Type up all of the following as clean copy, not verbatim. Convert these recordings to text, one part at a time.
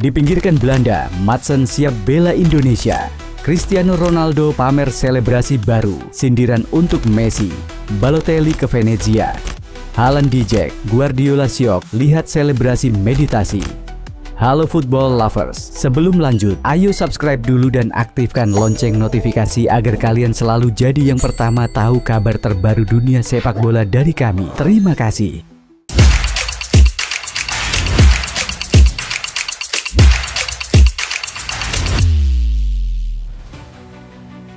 Dipinggirkan Belanda, Madsen siap bela Indonesia. Cristiano Ronaldo pamer selebrasi baru, sindiran untuk Messi. Balotelli ke Venezia. Haaland dijek, Guardiola syok, lihat selebrasi meditasi. Halo football lovers, sebelum lanjut, ayo subscribe dulu dan aktifkan lonceng notifikasi agar kalian selalu jadi yang pertama tahu kabar terbaru dunia sepak bola dari kami. Terima kasih.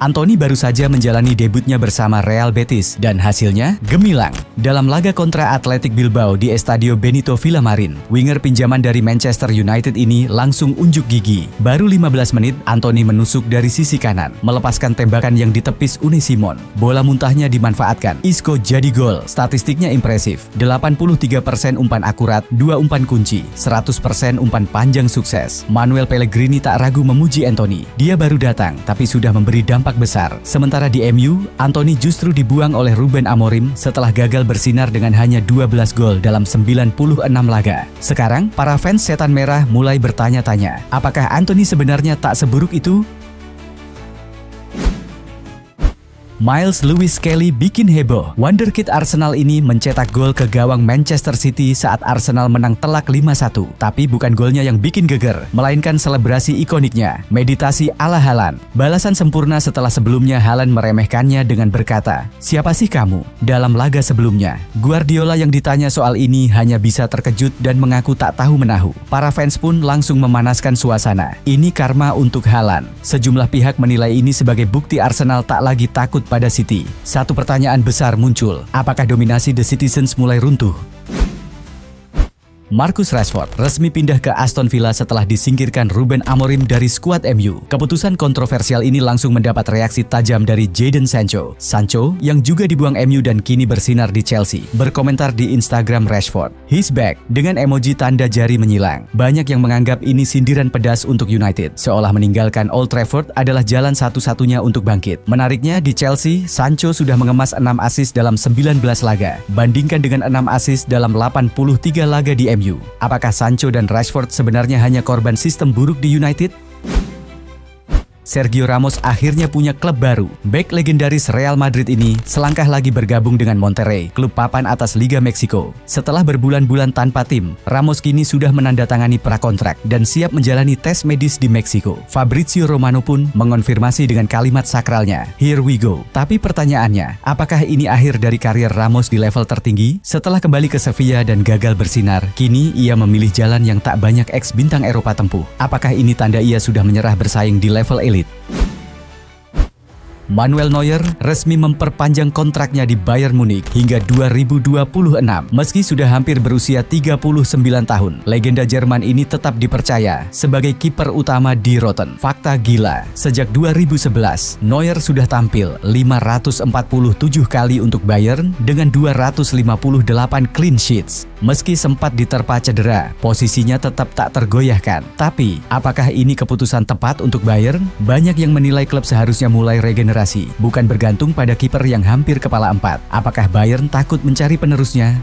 Antony baru saja menjalani debutnya bersama Real Betis dan hasilnya gemilang. Dalam laga kontra Athletic Bilbao di Estadio Benito Villamarin, winger pinjaman dari Manchester United ini langsung unjuk gigi. Baru 15 menit, Antony menusuk dari sisi kanan, melepaskan tembakan yang ditepis Unai Simon. Bola muntahnya dimanfaatkan, Isco jadi gol. Statistiknya impresif, 83% umpan akurat, 2 umpan kunci, 100% umpan panjang sukses. Manuel Pellegrini tak ragu memuji Antony. Dia baru datang, tapi sudah memberi dampak besar. Sementara di MU, Antony justru dibuang oleh Ruben Amorim setelah gagal bersinar dengan hanya 12 gol dalam 96 laga. Sekarang, para fans setan merah mulai bertanya-tanya, apakah Antony sebenarnya tak seburuk itu? Miles Lewis Skelly bikin heboh. Wonderkid Arsenal ini mencetak gol ke gawang Manchester City saat Arsenal menang telak 5-1. Tapi bukan golnya yang bikin geger, melainkan selebrasi ikoniknya, meditasi ala Haaland. Balasan sempurna setelah sebelumnya Haaland meremehkannya dengan berkata, "Siapa sih kamu?" Dalam laga sebelumnya, Guardiola yang ditanya soal ini hanya bisa terkejut dan mengaku tak tahu menahu. Para fans pun langsung memanaskan suasana. Ini karma untuk Haaland. Sejumlah pihak menilai ini sebagai bukti Arsenal tak lagi takut pada City. Satu pertanyaan besar muncul, apakah dominasi The Citizens mulai runtuh? Marcus Rashford resmi pindah ke Aston Villa setelah disingkirkan Ruben Amorim dari skuad MU. Keputusan kontroversial ini langsung mendapat reaksi tajam dari Jadon Sancho. Sancho, yang juga dibuang MU dan kini bersinar di Chelsea, berkomentar di Instagram Rashford, "He's back," dengan emoji tanda jari menyilang. Banyak yang menganggap ini sindiran pedas untuk United, seolah meninggalkan Old Trafford adalah jalan satu-satunya untuk bangkit. Menariknya, di Chelsea, Sancho sudah mengemas 6 assist dalam 19 laga, bandingkan dengan 6 assist dalam 83 laga di MU. Apakah Sancho dan Rashford sebenarnya hanya korban sistem buruk di United? Sergio Ramos akhirnya punya klub baru. Bek legendaris Real Madrid ini selangkah lagi bergabung dengan Monterrey, klub papan atas Liga Meksiko. Setelah berbulan-bulan tanpa tim, Ramos kini sudah menandatangani prakontrak dan siap menjalani tes medis di Meksiko. Fabrizio Romano pun mengonfirmasi dengan kalimat sakralnya, "Here we go." Tapi pertanyaannya, apakah ini akhir dari karir Ramos di level tertinggi? Setelah kembali ke Sevilla dan gagal bersinar, kini ia memilih jalan yang tak banyak ex-bintang Eropa tempuh. Apakah ini tanda ia sudah menyerah bersaing di level elit? Manuel Neuer resmi memperpanjang kontraknya di Bayern Munich hingga 2026. Meski sudah hampir berusia 39 tahun, legenda Jerman ini tetap dipercaya sebagai kiper utama di Rotten. Fakta gila, sejak 2011, Neuer sudah tampil 547 kali untuk Bayern dengan 258 clean sheets. Meski sempat diterpa cedera, posisinya tetap tak tergoyahkan. Tapi, apakah ini keputusan tepat untuk Bayern? Banyak yang menilai klub seharusnya mulai regenerasi, bukan bergantung pada kiper yang hampir kepala 4. Apakah Bayern takut mencari penerusnya?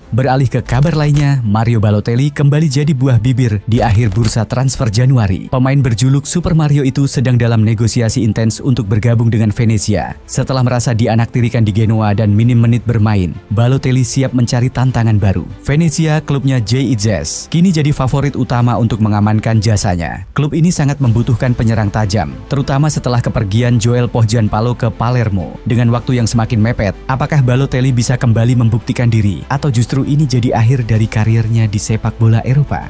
Beralih ke kabar lainnya, Mario Balotelli kembali jadi buah bibir di akhir bursa transfer Januari. Pemain berjuluk Super Mario itu sedang dalam negosiasi intens untuk bergabung dengan Venezia. Setelah merasa dianaktirikan di Genoa dan minim menit bermain, Balotelli siap mencari tantangan baru. Venezia, klubnya Jay Itzes, kini jadi favorit utama untuk mengamankan jasanya. Klub ini sangat membutuhkan penyerang tajam, terutama setelah kepergian Joel Pohjanpalo ke Palermo. Dengan waktu yang semakin mepet, apakah Balotelli bisa kembali membuktikan diri atau justru ini jadi akhir dari karirnya di sepak bola Eropa?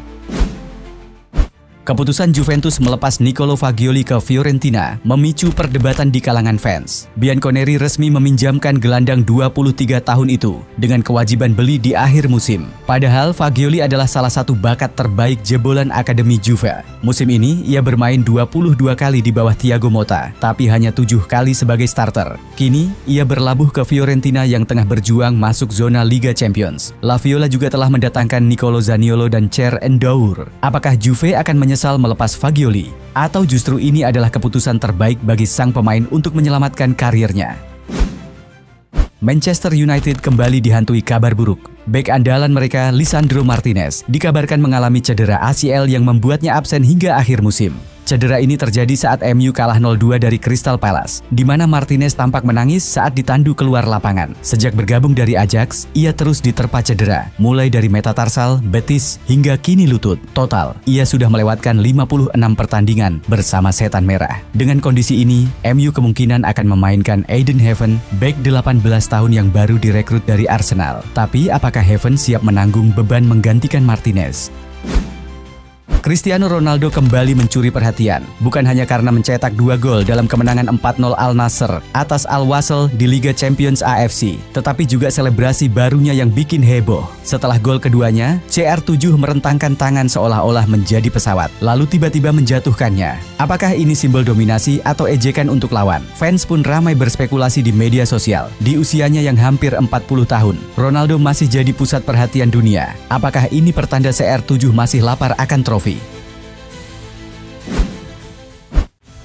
Keputusan Juventus melepas Nicolo Fagioli ke Fiorentina memicu perdebatan di kalangan fans. Bianconeri resmi meminjamkan gelandang 23 tahun itu dengan kewajiban beli di akhir musim. Padahal Fagioli adalah salah satu bakat terbaik jebolan Akademi Juve. Musim ini ia bermain 22 kali di bawah Thiago Motta, tapi hanya 7 kali sebagai starter. Kini ia berlabuh ke Fiorentina yang tengah berjuang masuk zona Liga Champions. La Viola juga telah mendatangkan Nicolo Zaniolo dan Cher N'Dour. Apakah Juve akan menyesal melepas Fagioli? Atau justru ini adalah keputusan terbaik bagi sang pemain untuk menyelamatkan karirnya? Manchester United kembali dihantui kabar buruk. Bek andalan mereka, Lisandro Martinez, dikabarkan mengalami cedera ACL yang membuatnya absen hingga akhir musim. Cedera ini terjadi saat MU kalah 0-2 dari Crystal Palace, di mana Martinez tampak menangis saat ditandu keluar lapangan. Sejak bergabung dari Ajax, ia terus diterpa cedera, mulai dari metatarsal, betis, hingga kini lutut. Total, ia sudah melewatkan 56 pertandingan bersama Setan Merah. Dengan kondisi ini, MU kemungkinan akan memainkan Aiden Heaven, bek 18 tahun yang baru direkrut dari Arsenal. Tapi apakah Heaven siap menanggung beban menggantikan Martinez? Cristiano Ronaldo kembali mencuri perhatian, bukan hanya karena mencetak 2 gol dalam kemenangan 4-0 Al Nassr atas Al Wasl di Liga Champions AFC, tetapi juga selebrasi barunya yang bikin heboh. Setelah gol keduanya, CR7 merentangkan tangan seolah-olah menjadi pesawat, lalu tiba-tiba menjatuhkannya. Apakah ini simbol dominasi atau ejekan untuk lawan? Fans pun ramai berspekulasi di media sosial. Di usianya yang hampir 40 tahun, Ronaldo masih jadi pusat perhatian dunia. Apakah ini pertanda CR7 masih lapar akan trofi?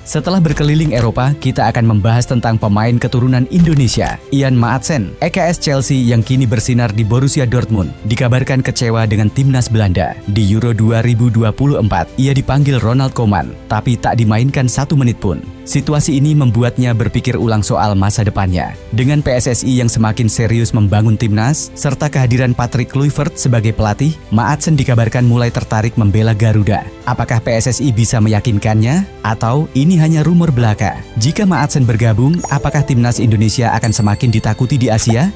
Setelah berkeliling Eropa, kita akan membahas tentang pemain keturunan Indonesia, Ian Maatsen, EKS Chelsea yang kini bersinar di Borussia Dortmund, dikabarkan kecewa dengan timnas Belanda. Di Euro 2024, ia dipanggil Ronald Koeman, tapi tak dimainkan 1 menit pun. Situasi ini membuatnya berpikir ulang soal masa depannya. Dengan PSSI yang semakin serius membangun timnas, serta kehadiran Patrick Kluivert sebagai pelatih, Maatsen dikabarkan mulai tertarik membela Garuda. Apakah PSSI bisa meyakinkannya? Atau ini hanya rumor belaka? Jika Maatsen bergabung, apakah timnas Indonesia akan semakin ditakuti di Asia?